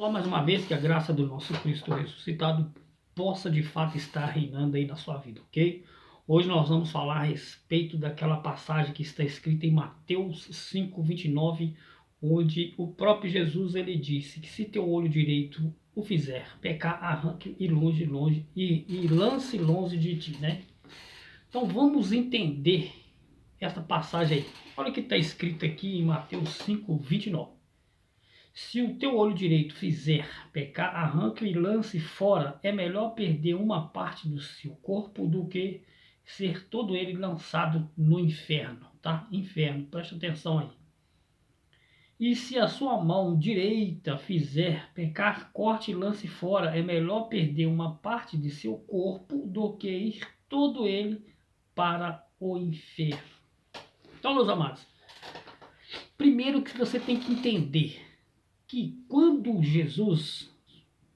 Olá mais uma vez, que a graça do nosso Cristo ressuscitado possa de fato estar reinando aí na sua vida, ok? Hoje nós vamos falar a respeito daquela passagem que está escrita em Mateus 5:29, onde o próprio Jesus ele disse que se teu olho direito o fizer pecar, arranque e lance longe de ti, né? Então vamos entender essa passagem aí. Olha o que está escrito aqui em Mateus 5:29. Se o teu olho direito fizer pecar, arranque e lance fora. É melhor perder uma parte do seu corpo do que ser todo ele lançado no inferno, tá? Inferno, presta atenção aí. E se a sua mão direita fizer pecar, corte e lance fora. É melhor perder uma parte de seu corpo do que ir todo ele para o inferno. Então, meus amados, primeiro que você tem que entender que quando Jesus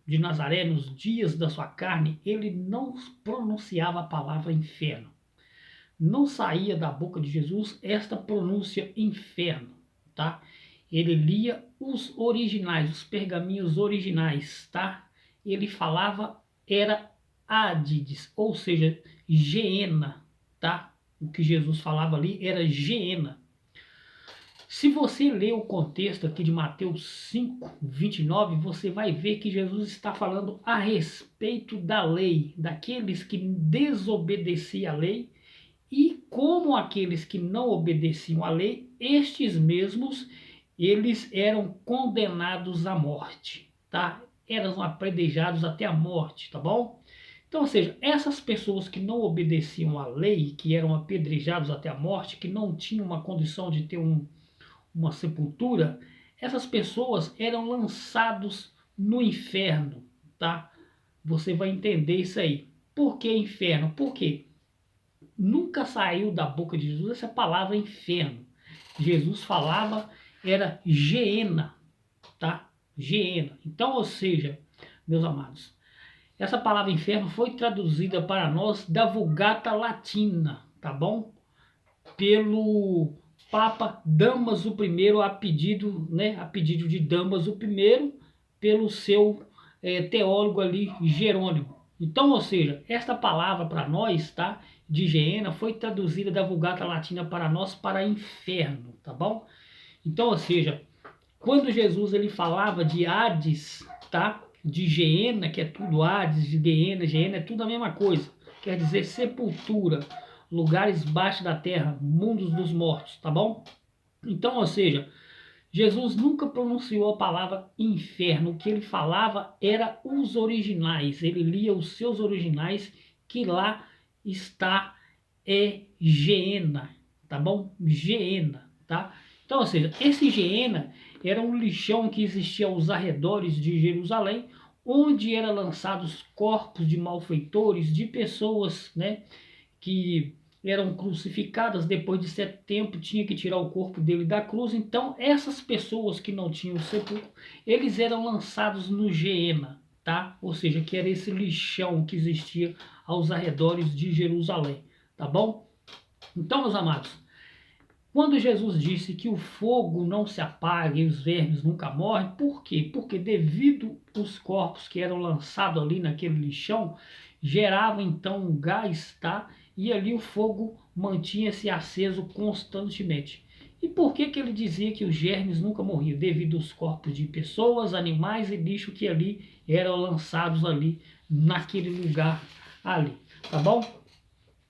de Nazaré, nos dias da sua carne, ele não pronunciava a palavra inferno. Não saía da boca de Jesus esta pronúncia inferno, tá? Ele lia os originais, os pergaminhos originais, tá? Ele falava, era Ádides, ou seja, Geena, tá? O que Jesus falava ali era Geena. Se você ler o contexto aqui de Mateus 5:29, você vai ver que Jesus está falando a respeito da lei, daqueles que desobedeciam a lei, e como aqueles que não obedeciam à lei, estes mesmos, eles eram condenados à morte, tá? Eram apedrejados até a morte, tá bom? Então, ou seja, essas pessoas que não obedeciam à lei, que eram apedrejados até a morte, que não tinham uma condição de ter uma sepultura, essas pessoas eram lançados no inferno, tá? Você vai entender isso aí. Por que inferno? Porque nunca saiu da boca de Jesus essa palavra inferno. Jesus falava era Geena, tá? Geena. Então, ou seja, meus amados, essa palavra inferno foi traduzida para nós da Vulgata Latina, tá bom? Pelo Papa Damaso I, a pedido, né, a pedido de Damaso I, pelo seu teólogo ali, Jerônimo. Então, ou seja, esta palavra para nós, tá, de Geena, foi traduzida da Vulgata Latina para nós para inferno, tá bom? Então, ou seja, quando Jesus ele falava de Hades, tá, de Geena, que é tudo Hades, de Geena é tudo a mesma coisa, quer dizer sepultura, lugares baixos da terra, mundos dos mortos, tá bom? Então, ou seja, Jesus nunca pronunciou a palavra inferno. O que ele falava era os originais. Ele lia os seus originais, que lá está Geena, tá bom? Geena, tá? Então, ou seja, esse Geena era um lixão que existia aos arredores de Jerusalém, onde eram lançados corpos de malfeitores, de pessoas, né, que eram crucificadas. Depois de certo tempo tinha que tirar o corpo dele da cruz. Então essas pessoas que não tinham sepulcro, eles eram lançados no Geena, tá? Ou seja, que era esse lixão que existia aos arredores de Jerusalém, tá bom? Então, meus amados, quando Jesus disse que o fogo não se apaga e os vermes nunca morrem, por quê? Porque devido os corpos que eram lançados ali naquele lixão, gerava então um gás, tá? E ali o fogo mantinha-se aceso constantemente. E por que que ele dizia que os germes nunca morriam? Devido aos corpos de pessoas, animais e lixo que ali eram lançados ali naquele lugar ali, tá bom?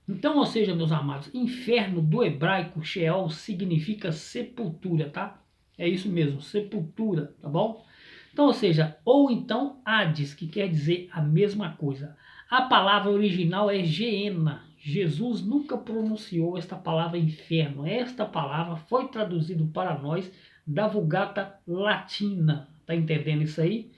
Então, ou seja, meus amados, inferno do hebraico Sheol significa sepultura, tá? É isso mesmo, sepultura, tá bom? Então, ou seja, ou então Hades, que quer dizer a mesma coisa. A palavra original é Geena. Jesus nunca pronunciou esta palavra inferno. Esta palavra foi traduzida para nós da Vulgata Latina. Tá entendendo isso aí?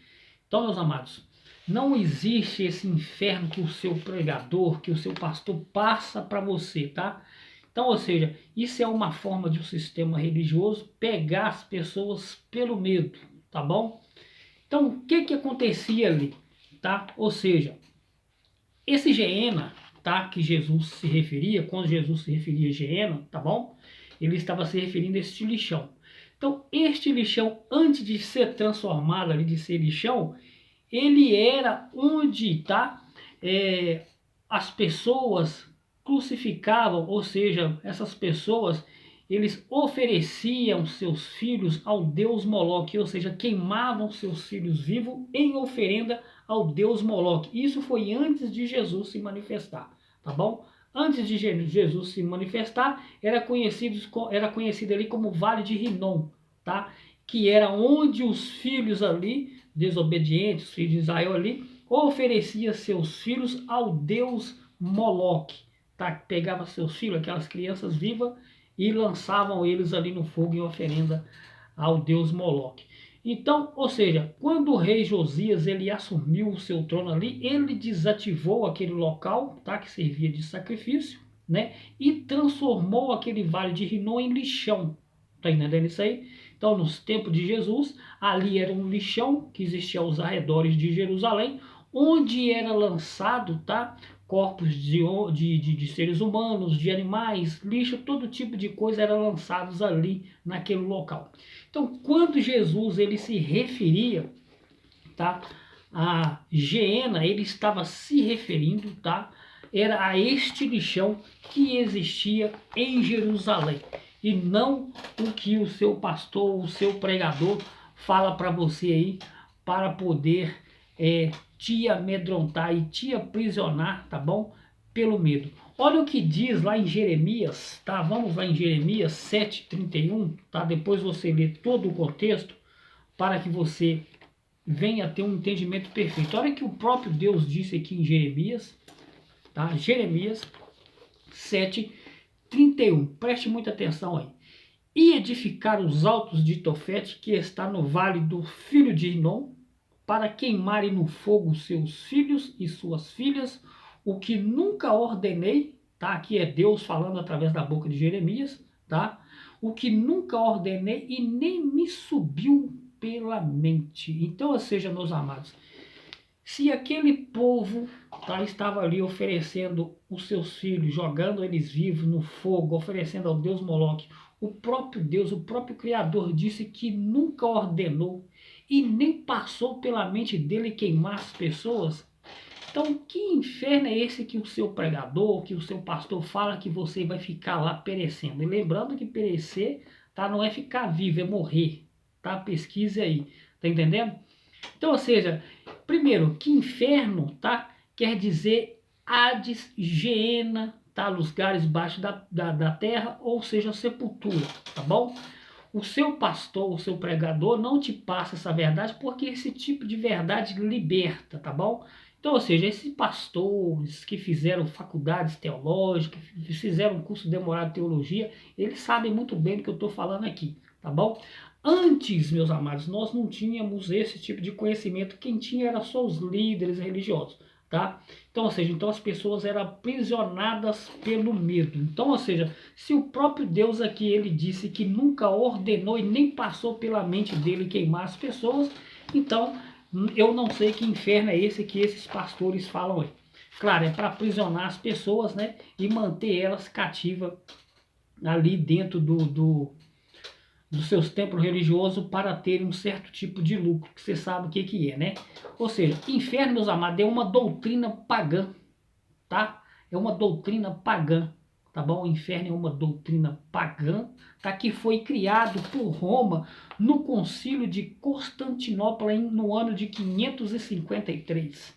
Então, meus amados, não existe esse inferno que o seu pregador, que o seu pastor passa para você, tá? Então, ou seja, isso é uma forma de um sistema religioso pegar as pessoas pelo medo, tá bom? Então, o que que acontecia ali, tá? Ou seja, esse Geena, tá, que Jesus se referia, quando Jesus se referia a Geena, tá bom? Ele estava se referindo a esse lixão. Então, este lixão, antes de ser transformado ali, de ser lixão, ele era onde, tá? As pessoas crucificavam, ou seja, essas pessoas, eles ofereciam seus filhos ao deus Moloque, ou seja, queimavam seus filhos vivos em oferenda ao deus Moloque. Isso foi antes de Jesus se manifestar, tá bom? Antes de Jesus se manifestar, era conhecido ali como Vale de Rinom, tá? Que era onde os filhos ali, desobedientes, os filhos de Israel ali, oferecia seus filhos ao deus Moloque, tá? Pegava seus filhos, aquelas crianças vivas, e lançavam eles ali no fogo em oferenda ao deus Moloque. Então, ou seja, quando o rei Josias ele assumiu o seu trono ali, ele desativou aquele local, tá, que servia de sacrifício, né, e transformou aquele vale de Rinom em lixão. Tá entendendo isso aí? Então, nos tempos de Jesus, ali era um lixão que existia aos arredores de Jerusalém, onde era lançado, tá, corpos de seres humanos, de animais, lixo, todo tipo de coisa era lançados ali naquele local. Então, quando Jesus ele se referia, tá, a Geena, ele estava se referindo, tá, era a este lixão que existia em Jerusalém e não o que o seu pastor, o seu pregador fala para você aí para poder te amedrontar e te aprisionar, tá bom? Pelo medo. Olha o que diz lá em Jeremias, tá? Vamos lá em Jeremias 7:31, tá? Depois você lê todo o contexto para que você venha ter um entendimento perfeito. Olha que o próprio Deus disse aqui em Jeremias, tá? Jeremias 7:31. Preste muita atenção aí. E edificar os altos de Tofete, que está no vale do filho de Rinom, para queimarem no fogo seus filhos e suas filhas, o que nunca ordenei, tá? Aqui é Deus falando através da boca de Jeremias, tá? O que nunca ordenei e nem me subiu pela mente. Então, ou seja, meus amados, se aquele povo, tá, estava ali oferecendo os seus filhos, jogando eles vivos no fogo, oferecendo ao Deus Moloque, o próprio Deus, o próprio Criador disse que nunca ordenou e nem passou pela mente dele queimar as pessoas. Então, que inferno é esse que o seu pregador, que o seu pastor fala que você vai ficar lá perecendo? E lembrando que perecer, tá, não é ficar vivo, é morrer, tá? Pesquise aí, tá entendendo? Então, ou seja, primeiro, que inferno, tá? Quer dizer Hades, Geena, tá? Lugares baixos da terra, ou seja, sepultura, tá bom? O seu pastor, o seu pregador não te passa essa verdade porque esse tipo de verdade liberta, tá bom? Então, ou seja, esses pastores que fizeram faculdades teológicas, que fizeram um curso demorado de teologia, eles sabem muito bem do que eu estou falando aqui, tá bom? Antes, meus amados, nós não tínhamos esse tipo de conhecimento. Quem tinha era só os líderes religiosos, tá? Então, ou seja, então as pessoas eram aprisionadas pelo medo. Então, ou seja, se o próprio Deus aqui ele disse que nunca ordenou e nem passou pela mente dele queimar as pessoas, então eu não sei que inferno é esse que esses pastores falam aí. Claro, é para aprisionar as pessoas, né? E manter elas cativas ali dentro dos seus templos religiosos para ter um certo tipo de lucro, que você sabe o que é, né? Ou seja, inferno, meus amados, é uma doutrina pagã, tá? É uma doutrina pagã, tá bom? O inferno é uma doutrina pagã, tá? Que foi criado por Roma no concílio de Constantinopla no ano de 553,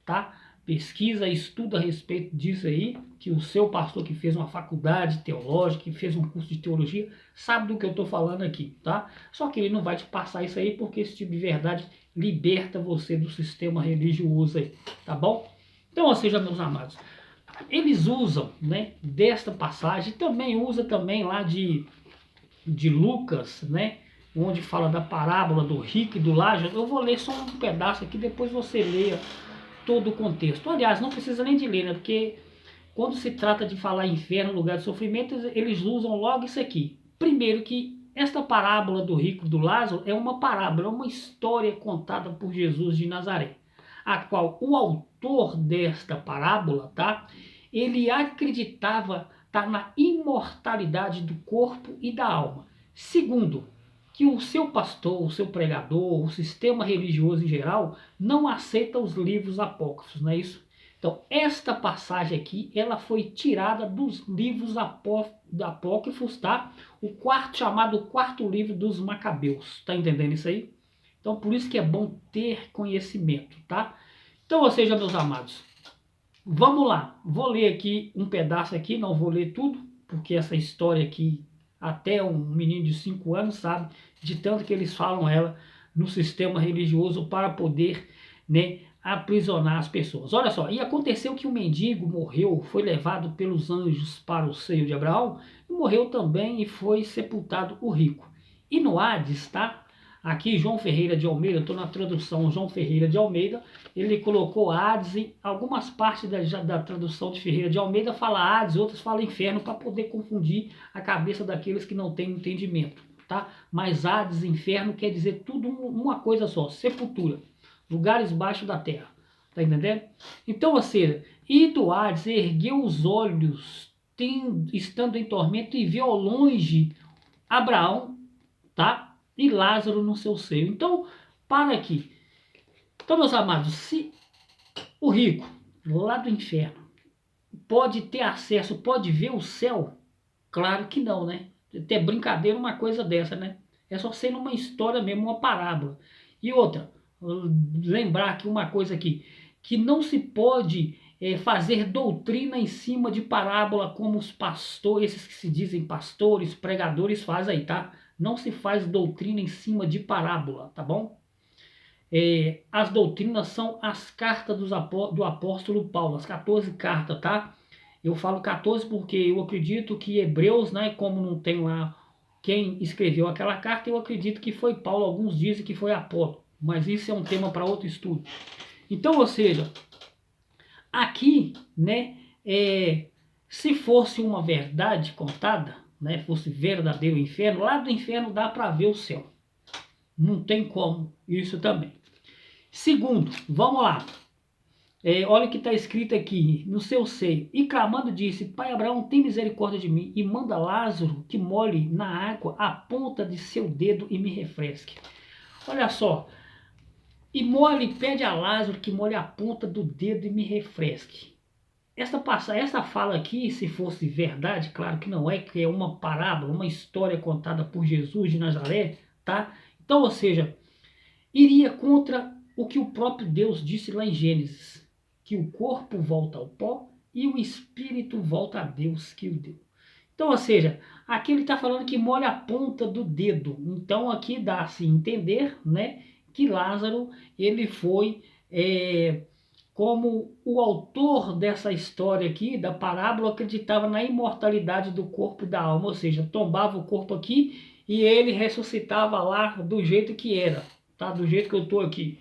tá? Pesquisa, estuda a respeito disso aí, que o seu pastor que fez uma faculdade teológica, que fez um curso de teologia, sabe do que eu estou falando aqui, tá? Só que ele não vai te passar isso aí, porque esse tipo de verdade liberta você do sistema religioso aí, tá bom? Então, ou seja, meus amados, eles usam, né, desta passagem, também usa também lá de Lucas, né, onde fala da parábola do rico e do Lázaro. Eu vou ler só um pedaço aqui, depois você leia todo o contexto. Aliás, não precisa nem de ler, né, porque quando se trata de falar inferno, lugar de sofrimento, eles usam logo isso aqui. Primeiro que esta parábola do rico e do Lázaro é uma parábola, é uma história contada por Jesus de Nazaré, a qual o autor desta parábola, tá? Ele acreditava, tá, na imortalidade do corpo e da alma. Segundo, que o seu pastor, o seu pregador, o sistema religioso em geral, não aceita os livros apócrifos, não é isso? Então, esta passagem aqui, ela foi tirada dos livros apócrifos, tá? O quarto, chamado quarto livro dos Macabeus, tá entendendo isso aí? Então, por isso que é bom ter conhecimento, tá? Então, ou seja, meus amados, vamos lá. Vou ler aqui um pedaço aqui, não vou ler tudo, porque essa história aqui, até um menino de 5 anos sabe, de tanto que eles falam ela no sistema religioso para poder, né, aprisionar as pessoas. Olha só, e aconteceu que o mendigo morreu, foi levado pelos anjos para o seio de Abraão, e morreu também e foi sepultado o rico. E no Hades, tá? Aqui João Ferreira de Almeida, estou na tradução João Ferreira de Almeida, ele colocou Hades em algumas partes da tradução de Ferreira de Almeida fala Hades, outras falam inferno, para poder confundir a cabeça daqueles que não têm entendimento, tá? Mas Hades, inferno, quer dizer tudo uma coisa só, sepultura, lugares baixos da terra, tá entendendo? Então, ou seja, e do Hades ergueu os olhos, estando em tormento, e viu ao longe Abraão, tá? E Lázaro no seu seio. Então, para aqui. Então, meus amados, se o rico, lá do inferno, pode ter acesso, pode ver o céu? Claro que não, né? Até brincadeira uma coisa dessa, né? É só sendo uma história mesmo, uma parábola. E outra, lembrar aqui uma coisa aqui, que não se pode fazer doutrina em cima de parábola como os pastores, esses que se dizem pastores, pregadores fazem aí, tá? Não se faz doutrina em cima de parábola, tá bom? As doutrinas são as cartas do apóstolo Paulo, as 14 cartas, tá? Eu falo 14 porque eu acredito que Hebreus, né, como não tem lá quem escreveu aquela carta, eu acredito que foi Paulo, alguns dizem que foi Apolo, mas isso é um tema para outro estudo. Então, ou seja, aqui, né, se fosse uma verdade contada, né, fosse verdadeiro o inferno, lá do inferno dá para ver o céu. Não tem como isso também. Segundo, vamos lá. Olha o que está escrito aqui, no seu seio. E clamando disse, Pai Abraão, tem misericórdia de mim e manda Lázaro que molhe na água a ponta de seu dedo e me refresque. Olha só. E pede a Lázaro que molhe a ponta do dedo e me refresque. Essa fala aqui, se fosse verdade, claro que não é, que é uma parábola, uma história contada por Jesus de Nazaré, tá? Então, ou seja, iria contra o que o próprio Deus disse lá em Gênesis, que o corpo volta ao pó e o espírito volta a Deus que o deu. Então, ou seja, aqui ele está falando que molha a ponta do dedo. Então, aqui dá-se entender, né, que Lázaro, ele foi, como o autor dessa história aqui, da parábola, acreditava na imortalidade do corpo e da alma, ou seja, tombava o corpo aqui e ele ressuscitava lá do jeito que era, tá? Do jeito que eu estou aqui.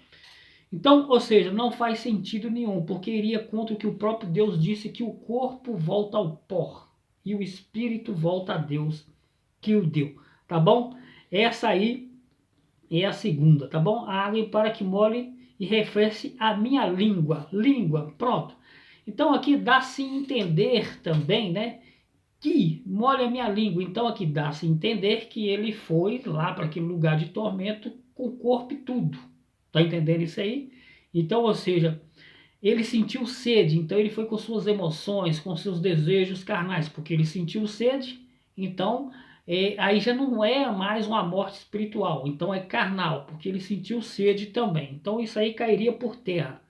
Então, ou seja, não faz sentido nenhum, porque iria contra o que o próprio Deus disse, que o corpo volta ao pó e o espírito volta a Deus que o deu, tá bom? Essa aí é a segunda, tá bom? A água para que molhe e refresque a minha língua. Língua, pronto. Então aqui dá-se entender também, né? Que molhe a minha língua. Então aqui dá-se entender que ele foi lá para aquele lugar de tormento com o corpo e tudo. Tá entendendo isso aí? Então, ou seja, ele sentiu sede, então ele foi com suas emoções, com seus desejos carnais, porque ele sentiu sede, então aí já não é mais uma morte espiritual, então é carnal, porque ele sentiu sede também. Então isso aí cairia por terra,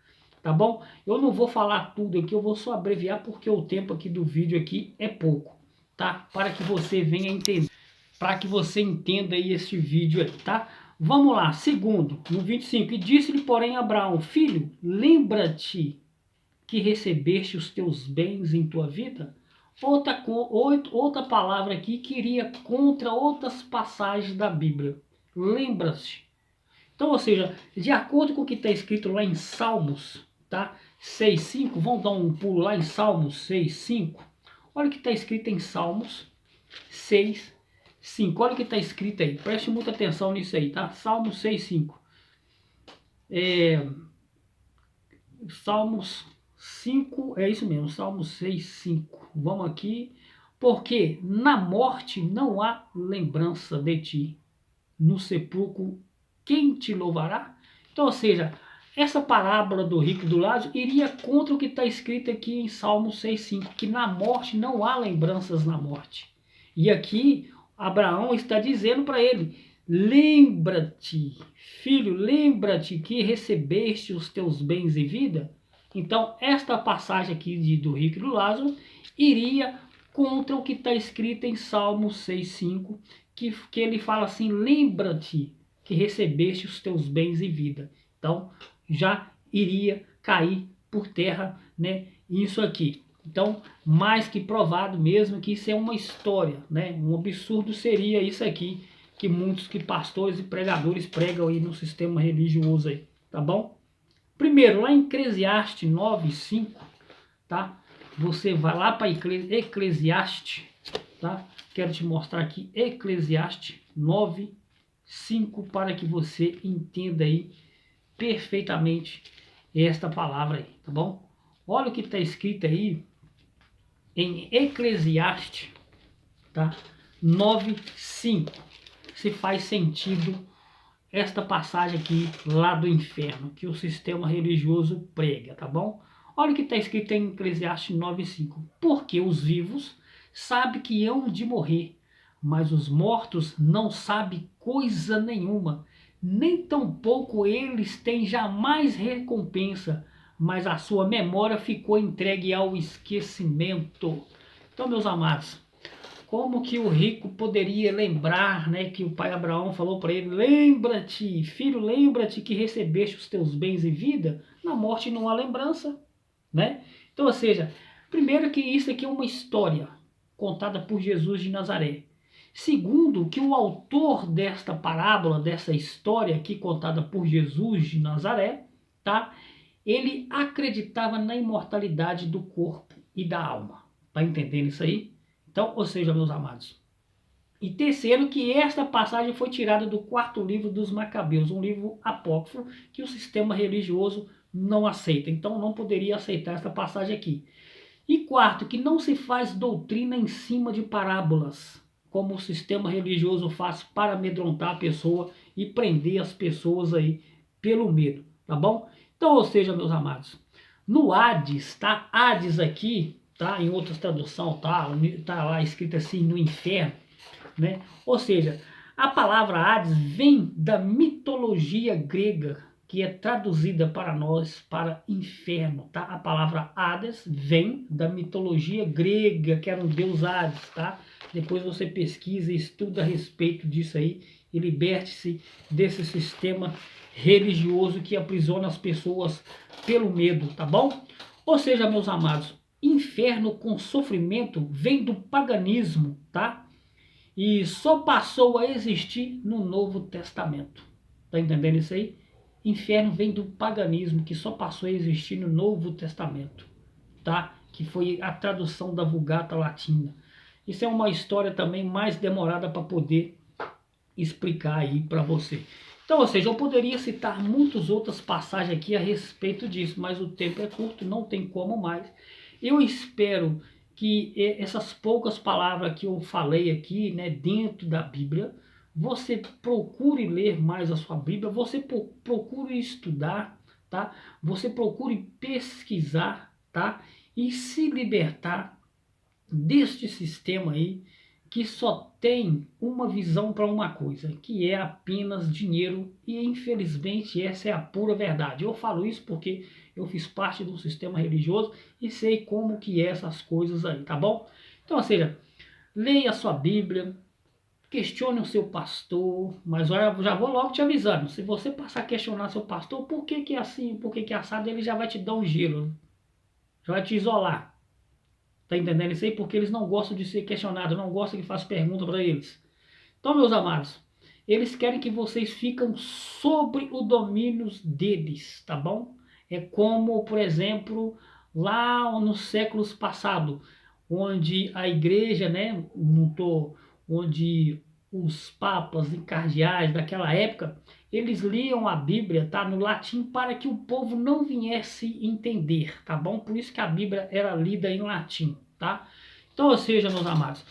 tá bom? Eu não vou falar tudo aqui, eu vou só abreviar porque o tempo aqui do vídeo aqui é pouco, tá? Para que você venha entender, para que você entenda aí este vídeo aí, tá? Vamos lá, segundo, no 25, e disse-lhe, porém, Abraão, filho, lembra-te que recebeste os teus bens em tua vida? Outra palavra aqui que iria contra outras passagens da Bíblia. Lembra-te. Então, ou seja, de acordo com o que está escrito lá em Salmos, tá? 6,5, vamos dar um pulo lá em Salmos 6,5. Olha o que está escrito em Salmos 6,5. Olha o que está escrito aí. Preste muita atenção nisso aí, tá? Salmos 6,5. Salmos 5, é isso mesmo, Salmos 6,5. Vamos aqui. Porque na morte não há lembrança de ti. no sepulcro, quem te louvará? Então, ou seja, essa parábola do rico e do Lázaro iria contra o que está escrito aqui em Salmo 6,5, que na morte não há lembranças na morte. E aqui Abraão está dizendo para ele: lembra-te, filho, lembra-te que recebeste os teus bens e vida. Então, esta passagem aqui do rico e do Lázaro iria contra o que está escrito em Salmo 6,5, que ele fala assim: lembra-te que recebeste os teus bens e vida. Então, já iria cair por terra, né, isso aqui. Então, mais que provado mesmo que isso é uma história, né? Um absurdo seria isso aqui que muitos que pastores e pregadores pregam aí no sistema religioso aí, tá bom? Primeiro, lá em Eclesiastes 9:5, tá? Você vai lá para Eclesiastes, tá? Quero te mostrar aqui Eclesiastes 9:5 para que você entenda aí perfeitamente esta palavra aí, tá bom? Olha o que está escrito aí em Eclesiastes, tá? 9:5. Se faz sentido esta passagem aqui lá do inferno, que o sistema religioso prega, tá bom? Olha o que está escrito em Eclesiastes 9:5. Porque os vivos sabem que hão de morrer, mas os mortos não sabem coisa nenhuma, nem tampouco eles têm jamais recompensa, mas a sua memória ficou entregue ao esquecimento. Então, meus amados, como que o rico poderia lembrar, né, que o pai Abraão falou para ele: lembra-te, filho, lembra-te que recebeste os teus bens e vida? Na morte não há lembrança, né? Então, ou seja, primeiro que isso aqui é uma história contada por Jesus de Nazaré. Segundo, que o autor desta parábola, dessa história aqui contada por Jesus de Nazaré, tá? Ele acreditava na imortalidade do corpo e da alma. Tá entendendo isso aí? Então, ou seja, meus amados. E terceiro, que esta passagem foi tirada do quarto livro dos Macabeus, um livro apócrifo que o sistema religioso não aceita. Então, não poderia aceitar esta passagem aqui. E quarto, que não se faz doutrina em cima de parábolas, como o sistema religioso faz para amedrontar a pessoa e prender as pessoas aí pelo medo, tá bom? Então, ou seja, meus amados, no Hades, tá? Hades aqui, tá? Em outras traduções, tá lá escrito assim, no inferno, né? Ou seja, a palavra Hades vem da mitologia grega, que é traduzida para nós para inferno, tá? A palavra Hades vem da mitologia grega, que era um deus Hades, tá? Depois você pesquisa e estuda a respeito disso aí e liberte-se desse sistema religioso que aprisiona as pessoas pelo medo, tá bom? Ou seja, meus amados, inferno com sofrimento vem do paganismo, tá? E só passou a existir no Novo Testamento. Tá entendendo isso aí? Inferno vem do paganismo, que só passou a existir no Novo Testamento, tá? Que foi a tradução da Vulgata Latina. Isso é uma história também mais demorada para poder explicar aí para você. Então, ou seja, eu poderia citar muitas outras passagens aqui a respeito disso, mas o tempo é curto, não tem como mais. Eu espero que essas poucas palavras que eu falei aqui, né, dentro da Bíblia, você procure ler mais a sua Bíblia, você procure estudar, tá? Você procure pesquisar, tá? E se libertar deste sistema aí que só tem uma visão para uma coisa, que é apenas dinheiro, e infelizmente essa é a pura verdade. Eu falo isso porque eu fiz parte do sistema religioso e sei como que é essas coisas aí, tá bom? Então, ou seja, leia a sua Bíblia, questione o seu pastor, mas olha, já vou logo te avisando, se você passar a questionar seu pastor, por que que é assim, por que que é assado, ele já vai te dar um gelo, já vai te isolar. Tá entendendo isso aí? Porque eles não gostam de ser questionados, não gostam que faça pergunta para eles. Então, meus amados, eles querem que vocês fiquem sobre o domínio deles, tá bom? É como, por exemplo, lá nos séculos passados, onde a igreja, né, onde os papas e cardeais daquela época, eles liam a Bíblia, tá, no latim para que o povo não viesse entender, tá bom? Por isso que a Bíblia era lida em latim, tá? Então, ou seja, meus amados,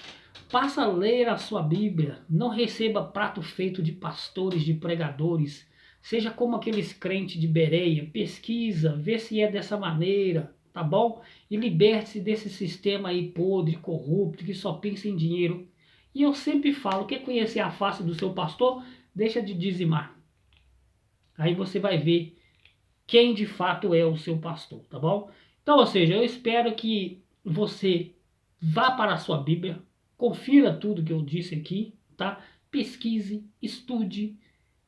Passa a ler a sua Bíblia. Não receba prato feito de pastores, de pregadores. Seja como aqueles crentes de Bereia. Pesquisa, vê se é dessa maneira, tá bom? E liberte-se desse sistema aí podre, corrupto, que só pensa em dinheiro. E eu sempre falo, quer conhecer a face do seu pastor? Deixa de dizimar. Aí você vai ver quem de fato é o seu pastor, tá bom? Então, ou seja, eu espero que você vá para a sua Bíblia, confira tudo que eu disse aqui, tá? Pesquise, estude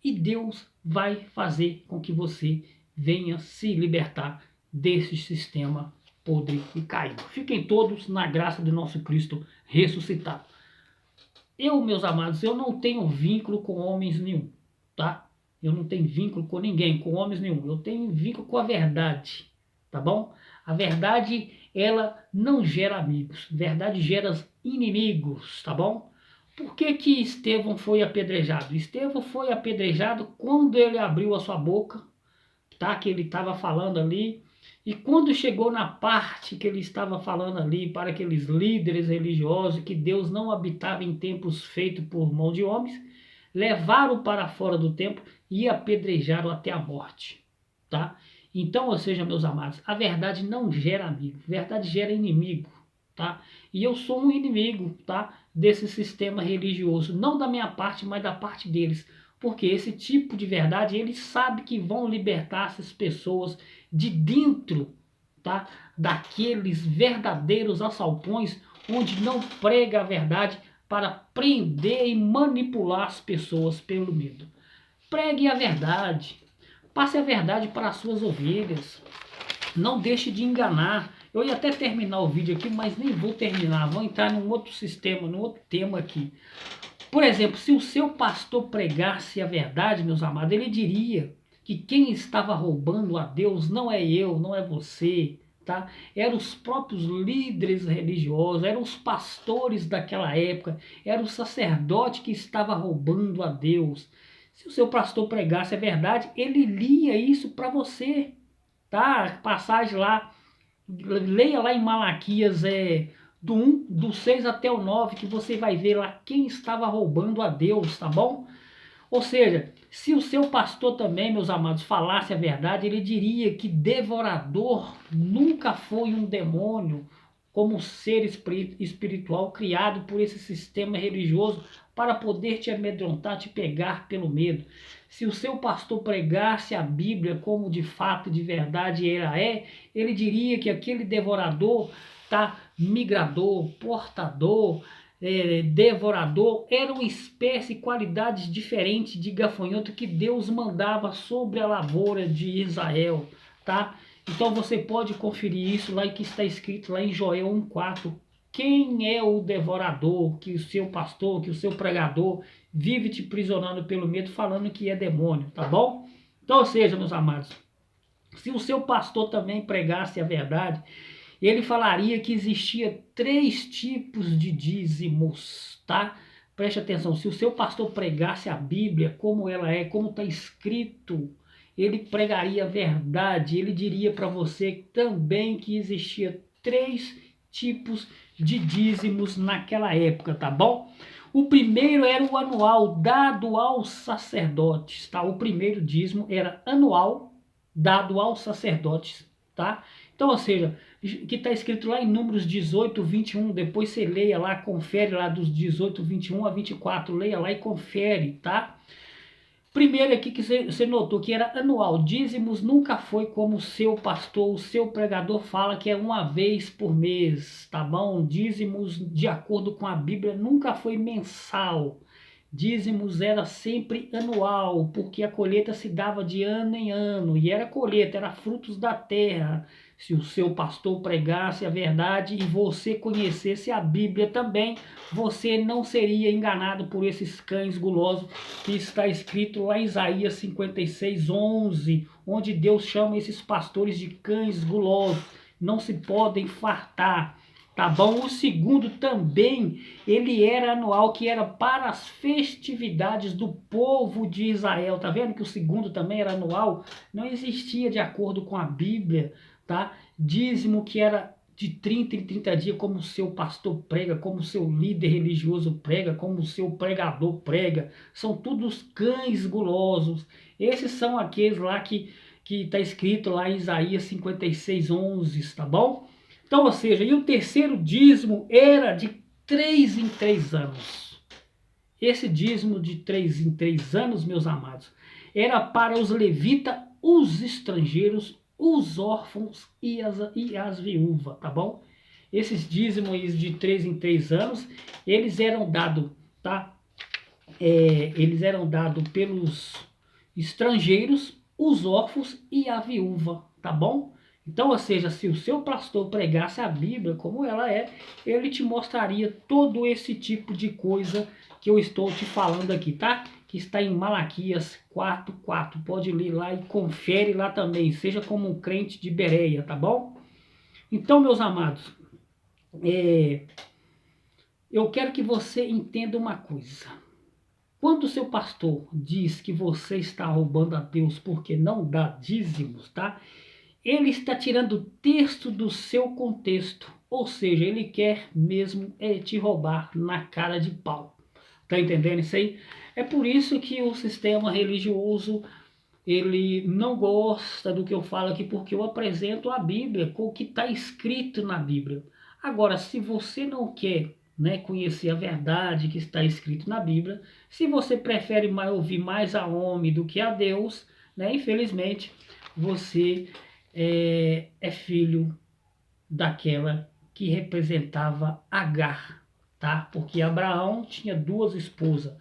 e Deus vai fazer com que você venha se libertar desse sistema podre e caído. Fiquem todos na graça do nosso Cristo ressuscitado. Eu, meus amados, eu não tenho vínculo com homens nenhum, tá? Eu não tenho vínculo com ninguém, com homens nenhum. Eu tenho vínculo com a verdade, tá bom? A verdade, ela não gera amigos. A verdade gera inimigos, tá bom? Por que que Estevão foi apedrejado? Estevão foi apedrejado quando ele abriu a sua boca, tá? Que ele estava falando ali. E quando chegou na parte que ele estava falando ali para aqueles líderes religiosos que Deus não habitava em templos feitos por mão de homens, levaram para fora do templo e apedrejaram até a morte, tá? Então, ou seja, meus amados, a verdade não gera amigo, a verdade gera inimigo, tá? E eu sou um inimigo, tá? Desse sistema religioso, não da minha parte, mas da parte deles. Porque esse tipo de verdade, eles sabem que vão libertar essas pessoas de dentro, tá? Daqueles verdadeiros assalpões onde não prega a verdade para prender e manipular as pessoas pelo medo. Pregue a verdade, passe a verdade para as suas ovelhas, não deixe de enganar. Eu ia até terminar o vídeo aqui, mas nem vou terminar, vou entrar num outro sistema, num outro tema aqui. Por exemplo, se o seu pastor pregasse a verdade, meus amados, ele diria que quem estava roubando a Deus não é eu, não é você, tá? Eram os próprios líderes religiosos, eram os pastores daquela época, era o sacerdote que estava roubando a Deus. Se o seu pastor pregasse a verdade, ele lia isso para você, tá? Passagem lá, leia lá em Malaquias, do 1, do 6 até o 9, que você vai ver lá quem estava roubando a Deus, tá bom? Ou seja, se o seu pastor também, meus amados, falasse a verdade, ele diria que devorador nunca foi um demônio, como um ser espiritual criado por esse sistema religioso para poder te amedrontar, te pegar pelo medo. Se o seu pastor pregasse a Bíblia como de fato, de verdade ela é, ele diria que aquele devorador, tá, migrador, portador, devorador, eram espécie e qualidades diferentes de gafanhoto que Deus mandava sobre a lavoura de Israel, tá? Então você pode conferir isso lá que está escrito lá em Joel 1,4. Quem é o devorador que o seu pastor, que o seu pregador vive te prisionando pelo medo, falando que é demônio, tá bom? Então, ou seja, meus amados, se o seu pastor também pregasse a verdade, ele falaria que existia 3 tipos de dízimos, tá? Preste atenção, se o seu pastor pregasse a Bíblia como ela é, como está escrito, ele pregaria a verdade, ele diria para você também que existia 3 tipos de dízimos naquela época, tá bom? O primeiro era o anual, dado aos sacerdotes, tá? O primeiro dízimo era anual, dado aos sacerdotes, tá? Então, ou seja, que está escrito lá em Números 18, 21, depois você leia lá, confere lá dos 18, 21 a 24, leia lá e confere, tá? Primeiro aqui que você notou que era anual, dízimos nunca foi como o seu pastor, o seu pregador fala que é uma vez por mês, tá bom? Dízimos, de acordo com a Bíblia, nunca foi mensal. Dízimos era sempre anual, porque a colheita se dava de ano em ano, e era colheita, era frutos da terra. Se o seu pastor pregasse a verdade e você conhecesse a Bíblia também, você não seria enganado por esses cães gulosos que está escrito lá em Isaías 56, 11, onde Deus chama esses pastores de cães gulosos, não se podem fartar. Tá bom? O segundo também, ele era anual, que era para as festividades do povo de Israel. Tá vendo que o segundo também era anual? Não existia de acordo com a Bíblia, tá? Dízimo que era de 30 em 30 dias, como o seu pastor prega, como o seu líder religioso prega, como o seu pregador prega. São todos cães gulosos. Esses são aqueles lá que está escrito lá em Isaías 56:11, tá bom? Então, ou seja, e o terceiro dízimo era de 3 em 3 anos. Esse dízimo de 3 em 3 anos, meus amados, era para os levitas, os estrangeiros, os órfãos e as viúvas, tá bom? Esses dízimos de 3 em 3 anos, eles eram dados, tá? Eles eram dados pelos estrangeiros, os órfãos e a viúva, tá bom? Então, ou seja, se o seu pastor pregasse a Bíblia como ela é, ele te mostraria todo esse tipo de coisa que eu estou te falando aqui, tá? Que está em Malaquias 4:4. Pode ler lá e confere lá também, seja como um crente de Bereia, tá bom? Então, meus amados, eu quero que você entenda uma coisa. Quando o seu pastor diz que você está roubando a Deus porque não dá dízimos, tá? Ele está tirando o texto do seu contexto, ou seja, ele quer mesmo te roubar na cara de pau. Tá entendendo isso aí? É por isso que o sistema religioso ele não gosta do que eu falo aqui, porque eu apresento a Bíblia com o que está escrito na Bíblia. Agora, se você não quer, né, conhecer a verdade que está escrito na Bíblia, se você prefere ouvir mais a homem do que a Deus, né, infelizmente, você é filho daquela que representava Agar, tá? Porque Abraão tinha duas esposas.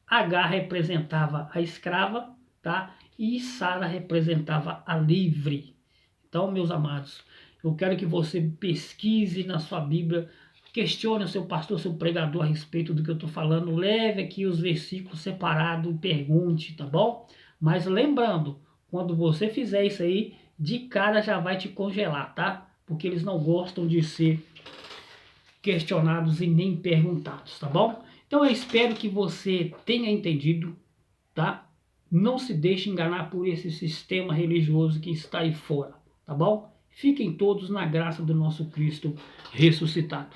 Agar representava a escrava, tá? E Sara representava a livre. Então, meus amados, eu quero que você pesquise na sua Bíblia, questione o seu pastor, seu pregador a respeito do que eu estou falando, leve aqui os versículos separados e pergunte, tá bom? Mas lembrando, quando você fizer isso aí, de cara já vai te congelar, tá? Porque eles não gostam de ser questionados e nem perguntados, tá bom? Então eu espero que você tenha entendido, tá? Não se deixe enganar por esse sistema religioso que está aí fora, tá bom? Fiquem todos na graça do nosso Cristo ressuscitado.